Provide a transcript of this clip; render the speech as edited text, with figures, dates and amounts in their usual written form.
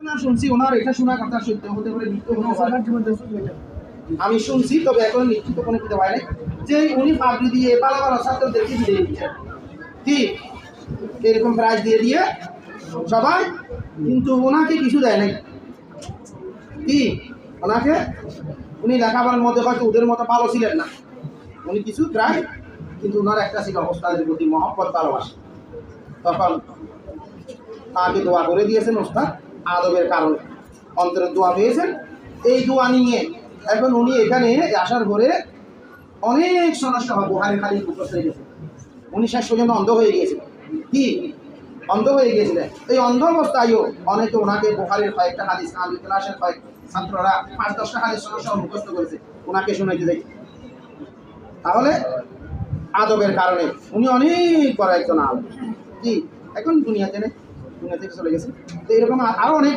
না শুনছি ওনার এটা শোনা কথা সত্য হতে পারে, মৃত্যু হতে পারে। আমি শুনছি, তবে এখন নিশ্চিত কোনো কিছু হয় নাই যে উনি পাবলি দিয়ে পালা পালা ছাত্রদেরকে দিয়ে দিচ্ছেন, কি এরকম প্রাইজ দিয়ে দিয়ে সবাই, কিন্তু ওনাকে কিছু দেয় নাই। কি ওনাকে, উনি লেখাপড়ার মধ্যে হয়তো ওদের মতো ভালো ছিলেন না, উনি কিছু প্রায়, কিন্তু ওনার একটা ছিল ওস্তাদের প্রতি মহব্বত, ভালোবাসা। তখন তাকে দোয়া করে দিয়েছেন ওস্তাদ আদবের কারণে, অন্তরের দোয়া পেয়েছেন। এই দোয়া নিয়ে এখন উনি এখানে আসার পরে অনেক সমস্যা হয়, বুহারি খালি উপস্থিত হয়ে গেছে। উনি শেষ পর্যন্ত অন্ধ হয়ে গিয়েছিলেন। কি অন্ধ হয়ে গিয়েছিলেন? এই অন্ধ অবস্থায়ও অনেকে ওনাকে বুহারির কয়েকটা হাদিস, আলী ক্লাসের কয়েক ছাত্ররা 5-10টা হাদিস সমস্যা মুখস্থ করেছে, ওনাকে শোনাইতে যাই। তাহলে আদবের কারণে উনি অনেক বড় একজন আলেম। কি এখন দুনিয়া থেকে চলে গেছে। তো এরকম আরো অনেক